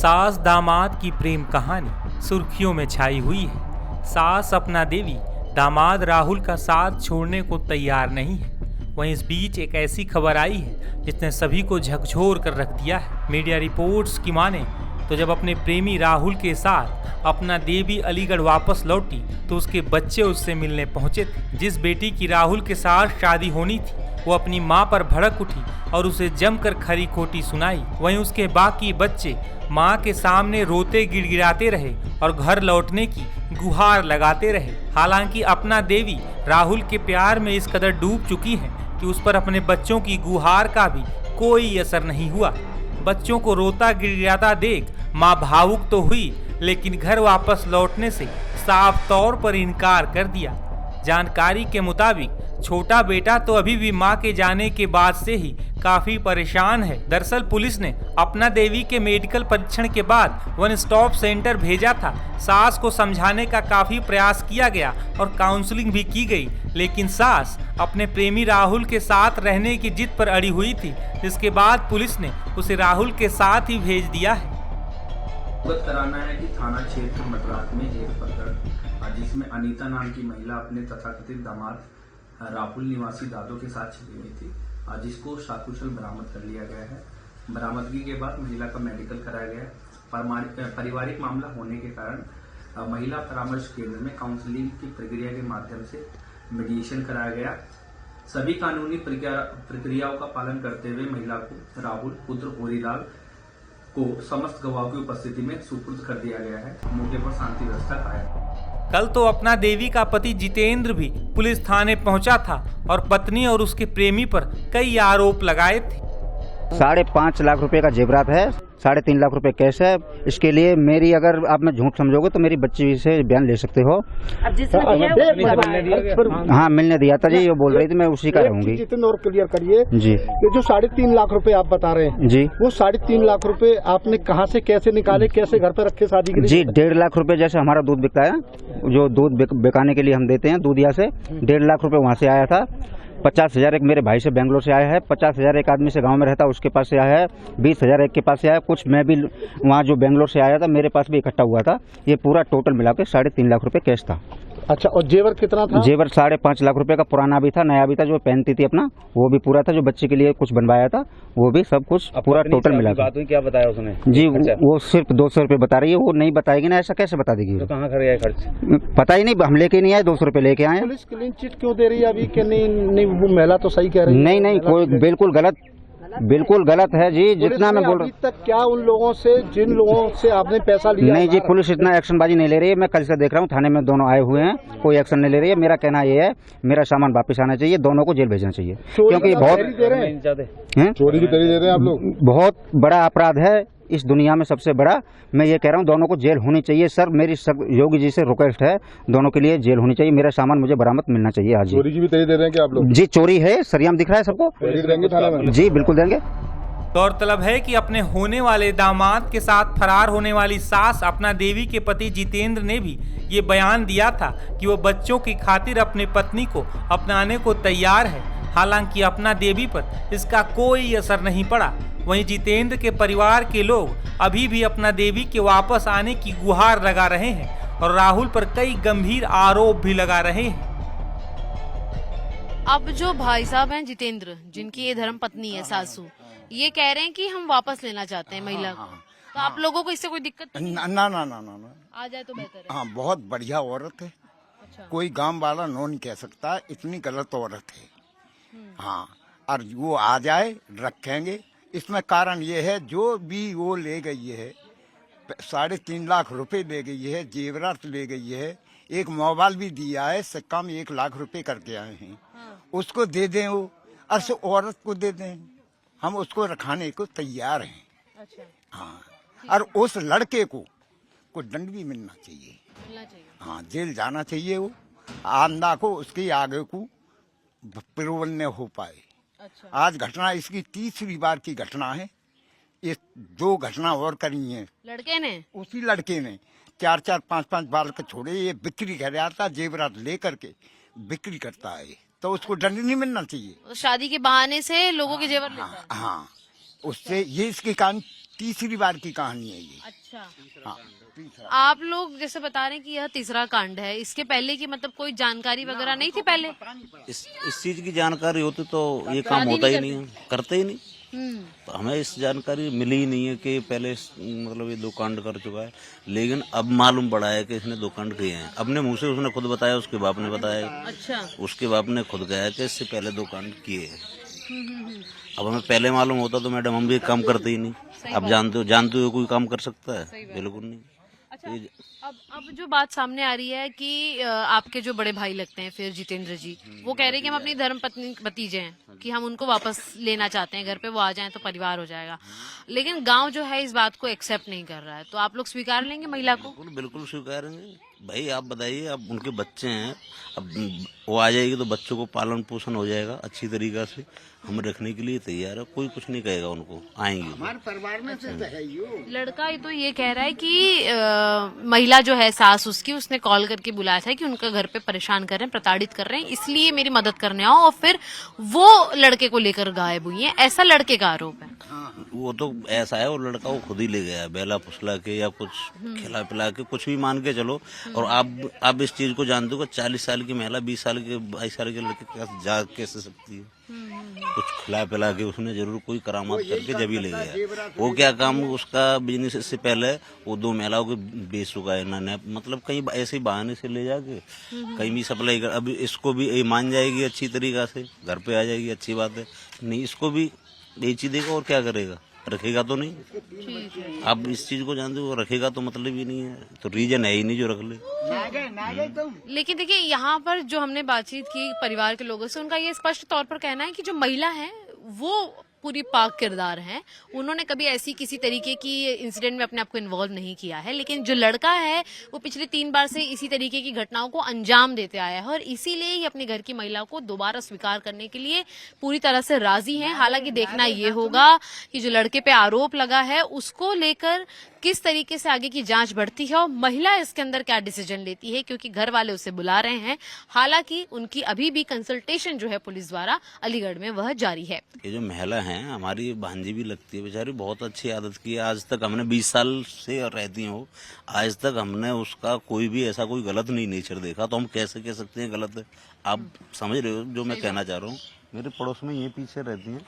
सास दामाद की प्रेम कहानी सुर्खियों में छाई हुई है। सास अपना देवी दामाद राहुल का साथ छोड़ने को तैयार नहीं है। वहीं इस बीच एक ऐसी खबर आई है जिसने सभी को झकझोर कर रख दिया है। मीडिया रिपोर्ट्स की माने तो जब अपने प्रेमी राहुल के साथ अपना देवी अलीगढ़ वापस लौटी तो उसके बच्चे उससे मिलने पहुंचे थे। जिस बेटी की राहुल के साथ शादी होनी थी वो अपनी मां पर भड़क उठी और उसे जमकर खरी खोटी सुनाई। वहीं उसके बाकी बच्चे मां के सामने रोते गिड़गिड़ाते रहे और घर लौटने की गुहार लगाते रहे। हालांकि अपना देवी राहुल के प्यार में इस कदर डूब चुकी है कि उस पर अपने बच्चों की गुहार का भी कोई असर नहीं हुआ। बच्चों को रोता गिड़गिड़ाता देख मां भावुक तो हुई, लेकिन घर वापस लौटने से साफ तौर पर इनकार कर दिया। जानकारी के मुताबिक छोटा बेटा तो अभी भी मां के जाने के बाद से ही काफी परेशान है। दरअसल पुलिस ने अपना देवी के मेडिकल परीक्षण के बाद वन स्टॉप सेंटर भेजा था। सास को समझाने का काफी प्रयास किया गया और काउंसलिंग भी की गई, लेकिन सास अपने प्रेमी राहुल के साथ रहने की जिद पर अड़ी हुई थी, जिसके बाद पुलिस ने उसे राहुल के साथ ही भेज दिया है। अवगत कराना है कि थाना क्षेत्र मटरात में एक प्रकरण जिसमें अनीता नाम की महिला अपने तथाकथित दामाद राहुल निवासी दादो के साथ छिपी हुई थी, जिसको सकुशल बरामद कर लिया गया है। बरामदगी के बाद महिला का मेडिकल कराया गया। पारिवारिक मामला होने के कारण महिला परामर्श केंद्र में काउंसलिंग की प्रक्रिया के माध्यम से मीडिएशन कराया गया। सभी कानूनी प्रक्रियाओं का पालन करते हुए महिला को राहुल पुत्र होरीलाल को समस्त गवाहों की उपस्थिति में सुपुर्द कर दिया गया है। मौके पर शांति व्यवस्था कायम। कल तो अपना देवी का पति जितेंद्र भी पुलिस थाने पहुंचा था और पत्नी और उसके प्रेमी पर कई आरोप लगाए थे। 5.5 लाख रुपए का जेवरात है, 3.5 लाख रुपए कैश है। इसके लिए मेरी अगर आप मैं झूठ समझोगे तो मेरी बच्ची से बयान ले सकते हो। अब जिसने हाँ मिलने दिया था जी, वो बोल रही थी मैं उसी का रहूंगी। जितने और क्लियर करिए जी, ये जो 3.5 लाख रुपए आप बता रहे हैं जी, वो 3.5 लाख रुपए आपने कहाँ से कैसे निकाले, कैसे घर पे रखे शादी के लिए? जी 1.5 लाख रुपए जैसे हमारा दूध बिकता है, जो दूध बिकाने के लिए हम देते हैं दूधिया से, 1.5 लाख रुपए वहाँ से आया था। 50,000 एक मेरे भाई से बेंगलोर से आया है, 50,000 एक आदमी से गांव में रहता उसके पास से आया है, 20,000 एक के पास से आया, कुछ मैं भी वहाँ जो बेंगलोर से आया था मेरे पास भी इकट्ठा हुआ था। ये पूरा टोटल मिला के 3.5 लाख रुपए कैश था। अच्छा, और जेवर कितना था? जेवर 5.5 लाख रुपए का पुराना भी था, नया भी था, जो पहनती थी अपना वो भी पूरा था, जो बच्चे के लिए कुछ बनवाया था वो भी सब कुछ पूरा टोटल मिला था। क्या बताया उसने? जी वो सिर्फ 200 रुपए बता रही है, वो नहीं बताएगी ना, ऐसा कैसे बता देगी? तो कहाँ कर खर्च पता ही नहीं, हम लेके नहीं आए, 200 रुपए लेके आए। पुलिस क्लीन चिट क्यों दे रही है अभी कि नहीं वो महिला तो सही कह रही है? नहीं कोई बिल्कुल गलत है जी, जितना मैं बोल रहा हूँ। अभी तक क्या उन लोगों से, जिन लोगों से आपने पैसा लिया? नहीं जी, पुलिस इतना एक्शनबाजी नहीं ले रही है। मैं कल से देख रहा हूँ थाने में दोनों आए हुए हैं, कोई एक्शन नहीं ले रही है। मेरा कहना ये है मेरा सामान वापस आना चाहिए, दोनों को जेल भेजना चाहिए, क्योंकि बहुत चोरी की तरी दे रहे हैं आप लोग। बहुत बड़ा अपराध है इस दुनिया में, सबसे बड़ा। मैं ये कह रहा हूँ दोनों को जेल होनी चाहिए। सर मेरी सब योगी जी से रिक्वेस्ट है, दोनों के लिए जेल होनी चाहिए। मेरा सामान मुझे बरामद मिलना चाहिए आज। चोरी की भी तरी दे रहे हैं क्या आप लोग? जी चोरी है, सरियाम दिख रहा है सबको। देंगे थाना में? जी बिल्कुल देंगे। गौरतलब है कि अपने होने वाले दामाद के साथ फरार होने वाली सास अपना देवी के पति जितेंद्र ने भी ये बयान दिया था कि वो बच्चों की खातिर अपने पत्नी को अपनाने को तैयार है। हालांकि अपना देवी पर इसका कोई असर नहीं पड़ा। वहीं जितेंद्र के परिवार के लोग अभी भी अपना देवी के वापस आने की गुहार लगा रहे हैं और राहुल पर कई गंभीर आरोप भी लगा रहे हैं। अब जो भाई साहब हैं जितेंद्र, जिनकी ये धर्म पत्नी है सासू, ये कह रहे हैं कि हम वापस लेना चाहते हैं महिला को। तो आप लोगों को इससे कोई दिक्कत नहीं? ना आ जाए तो बेहतर है। हाँ, बहुत बढ़िया औरत है। अच्छा। कोई गांव वाला नो नहीं कह सकता इतनी गलत औरत है। हाँ, और वो आ जाए रखेंगे। इसमें कारण ये है जो भी वो ले गई है, 3.5 लाख रुपए ले गई है, जेवरात ले गई है, एक मोबाइल भी दिया है, से कम 1 लाख रुपए करके आए हैं। उसको दे दें, वो और औरत को दे दें, हम उसको रखाने को तैयार हैं। अच्छा। हाँ, और उस लड़के को दंड भी मिलना चाहिए। हाँ, जेल जाना चाहिए। वो आंदा को उसके आगे को प्रबल न हो पाए। अच्छा। आज घटना इसकी 3री बार की घटना है। ये 2 घटना और करी हैं लड़के ने, उसी लड़के ने 4-4, 5-5 बार के छोड़े। ये बिक्री कर आता, जेवरात लेकर के बिक्री करता है, तो उसको दंड नहीं मिलना चाहिए। शादी के बहाने से लोगों के जेवर लेता है। हाँ, उससे ये इसके कारण तीसरी बार की कहानी है ये। अच्छा, हाँ तीसरा। आप लोग जैसे बता रहे हैं कि यह तीसरा कांड है, इसके पहले की मतलब कोई जानकारी वगैरह नहीं थी पहले? इस चीज की जानकारी होती तो ये काम होता ही नहीं है, करते ही नहीं। तो हमें इस जानकारी मिली ही नहीं है कि पहले मतलब ये 2 कांड कर चुका है, लेकिन अब मालूम पड़ा है कि इसने 2 कांड किए हैं। अपने मुंह से उसने खुद बताया, उसके बाप ने बताया। अच्छा, उसके बाप ने खुद कहा कि इससे पहले 2 कांड किए हैं। अब हमें पहले मालूम होता तो मैडम हम भी काम करते ही नहीं। अब जानते हो कोई काम कर सकता है? बिल्कुल नहीं। अच्छा, अब जो बात सामने आ रही है कि आपके जो बड़े भाई लगते हैं फिर जितेंद्र जी, वो कह रहे हैं कि हम अपनी धर्म पत्नी भतीजे हैं कि हम उनको वापस लेना चाहते हैं घर पे, वो आ जाएं तो परिवार हो जाएगा। लेकिन गांव जो है इस बात को एक्सेप्ट नहीं कर रहा है, तो आप लोग स्वीकार लेंगे महिला को? बिल्कुल स्वीकारेंगे भाई। आप बताइए, अब उनके बच्चे हैं, अब वो आ जाएगी तो बच्चों को पालन पोषण हो जाएगा अच्छी तरीका से। हम रखने के लिए तैयार है, कोई कुछ नहीं कहेगा उनको, आएंगे। हमारे परिवार में से तो है ही। लड़का तो ये कह रहा है कि महिला जो है सास उसकी, उसने कॉल करके बुलाया था कि उनका घर पे परेशान कर रहे हैं, प्रताड़ित कर रहे हैं, इसलिए मेरी मदद करने आओ, और फिर वो लड़के को लेकर गायब हुई है, ऐसा लड़के का आरोप है। वो तो ऐसा है, वो लड़का वो खुद ही ले गया, बेला फुसला के या कुछ खिला पिला के, कुछ भी मान के चलो। और आप इस चीज को जानते हो कि 40 साल की महिला 20 साल के 22 साल के लड़के के पास जा कैसे सकती है? कुछ खिला पिला के उसने जरूर कोई करामात करके जब ही ले गया। वो क्या काम उसका बिजनेस से पहले वो 2 महिलाओं को बेच चुका है ना, मतलब कहीं ऐसे ही बहाने से ले जाके कहीं भी सप्लाई कर। अब इसको भी ये मान जाएगी अच्छी तरीका से, घर पे आ जाएगी, अच्छी बात है। नहीं, इसको भी बेच ही देगा और क्या करेगा, रखेगा तो नहीं। आप इस चीज को जानते हो, रखेगा तो मतलब ही नहीं है, तो रीजन है ही नहीं जो रख ले। लेकिन देखिए, यहाँ पर जो हमने बातचीत की परिवार के लोगों से, उनका ये स्पष्ट तौर पर कहना है कि जो महिला है वो पूरी पाक किरदार है, उन्होंने कभी ऐसी किसी तरीके की इंसिडेंट में अपने आप को इन्वॉल्व नहीं किया है। लेकिन जो लड़का है वो पिछले 3 बार से इसी तरीके की घटनाओं को अंजाम देते आया है, और इसीलिए ही अपने घर की महिला को दोबारा स्वीकार करने के लिए पूरी तरह से राजी हैं। हालांकि देखना ये होगा कि जो लड़के पे आरोप लगा है उसको लेकर किस तरीके से आगे की जांच बढ़ती है और महिला इसके अंदर क्या डिसीजन लेती है, क्योंकि घर वाले उसे बुला रहे हैं। हालांकि उनकी अभी भी कंसल्टेशन जो है पुलिस द्वारा अलीगढ़ में वह जारी है। ये जो महिला है हमारी भांजी भी लगती है, बेचारी बहुत अच्छी आदत की है। आज तक हमने 20 साल से रहती हैं वो, आज तक हमने उसका कोई भी ऐसा कोई गलत नहीं नेचर देखा, तो हम कैसे कह सकते हैं गलत है? आप समझ रहे हो जो मैं कहना चाह रहा हूँ। मेरे पड़ोस में ये पीछे रहती हैं,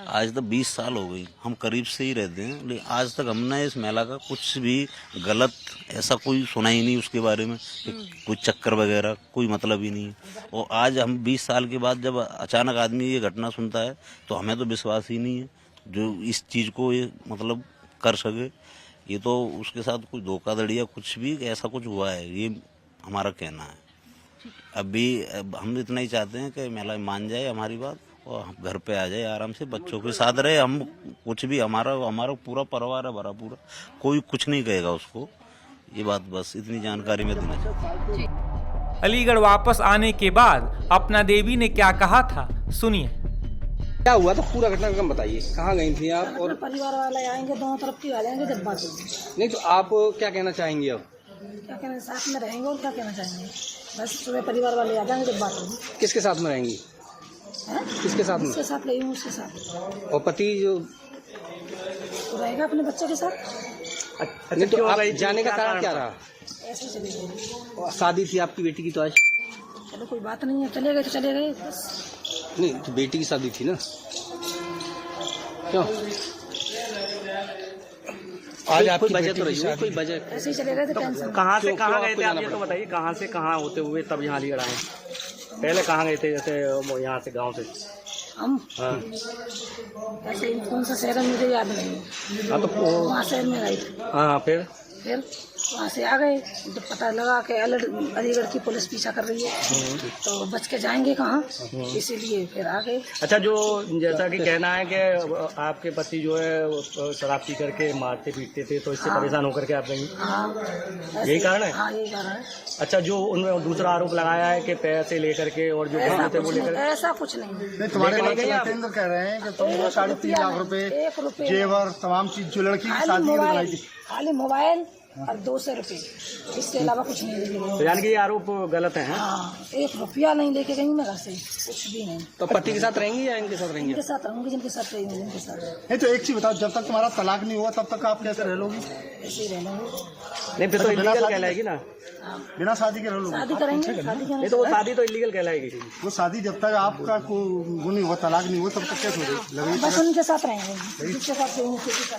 आज तक 20 साल हो गई, हम करीब से ही रहते हैं, लेकिन आज तक हमने इस महिला का कुछ भी गलत ऐसा कोई सुना ही नहीं उसके बारे में, कोई चक्कर वगैरह कोई मतलब ही नहीं है। और आज हम 20 साल के बाद जब अचानक आदमी ये घटना सुनता है तो हमें तो विश्वास ही नहीं है जो इस चीज़ को ये मतलब कर सके। ये तो उसके साथ कुछ धोखाधड़ी या कुछ भी ऐसा कुछ हुआ है, ये हमारा कहना है। अभी हम इतना ही चाहते हैं कि महिला मान जाए हमारी बात और हम घर पे आ जाए, आराम से बच्चों के साथ रहे। हम कुछ भी हमारा पूरा परिवार है, भरा पूरा, कोई कुछ नहीं कहेगा उसको। ये बात बस इतनी जानकारी में देना चाहता हूँ। अलीगढ़ वापस आने के बाद अपना देवी ने क्या कहा था, सुनिए। क्या हुआ था, पूरा घटनाक्रम बताइए, कहाँ गई थी आप? और परिवार वाले आएंगे, दोनों तरफ के वाले आएंगे, जब बात होगी। नहीं तो आप क्या कहना चाहेंगे अब? क्या कहना, साथ में रहेंगे और क्या कहना चाहेंगे? बस सुबह परिवार वाले आ जाएंगे, जब बात होगी। किसके साथ में रहेंगी? किसके साथ में? उसके साथ रही हूँ, उसके साथ। और पति जो तो रहेगा अपने बच्चे के साथ। नहीं तो आप जाने का कारण क्या रहा? ऐसे चले गए। शादी थी आपकी बेटी की तो आज? चलो कोई बात नहीं है, चले गए तो चले गए बस। नहीं तो बेटी की शादी थी ना, क्यों आज आपकी वजह तो रही, कोई वजह? ऐसे ही चले गए थे, टेंशन। कहाँ से कहाँ गए थे आप, ये तो बताइए, कहाँ से कहाँ होते हुए तब यहाँ अलीगढ़ आए? पहले कहाँ गए थे, जैसे यहाँ से गांव से? हम हाँ ऐसे ही कौन सा शहर है मुझे याद नहीं है। हाँ तो वहाँ शहर में गए थे। हाँ फिर वहाँ से आ गए, जब पता लगा कि अलीगढ़ की पुलिस पीछा कर रही है तो बच के जाएंगे कहाँ, इसीलिए फिर आ गए। अच्छा, जो जैसा कि कहना है कि आपके पति जो है शराब पी करके मारते पीटते थे, तो इससे परेशान होकर के आप गई? हाँ, यही कारण है? हाँ, यही कारण है। अच्छा, जो उनमें दूसरा आरोप लगाया है कि पैसे लेकर के और जो गहने थे वो लेकर, ऐसा कुछ नहीं। तुम्हारे जितेंद्र कह रहे हैं कि तुम 3.5 लाख रुपए, जेवर, तमाम चीज जो लड़की की शादी में बनाई थी, खाली मोबाइल और 200 रुपए, इसके अलावा कुछ नहीं लेके तो गई। यानी कि ये आरोप गलत है? हाँ, 1 रुपया नहीं लेके गई मैं घर से, कुछ भी नहीं। तो पति के साथ रहेंगी या इनके साथ रहेंगी? इनके साथ रहूंगी, जिनके साथ रहेंगे जिनके साथ नहीं तो एक चीज बताओ, जब तक तुम्हारा तलाक नहीं हुआ तब तक आप कैसे रह लोगी? ऐसे ही रहना। नहीं फिर तो इलीगल कहलाएगी ना। बिना शादी के रह लोगी? शादी करेंगे, शादी नहीं करेंगे तो वो शादी तो इलीगल कहलाएगी। वो शादी जब तक आपका वो नहीं हुआ, तलाक नहीं हुआ, तब तक कैसे हो बस उनके साथ रहेंगे, जिसके साथ रहेंगे,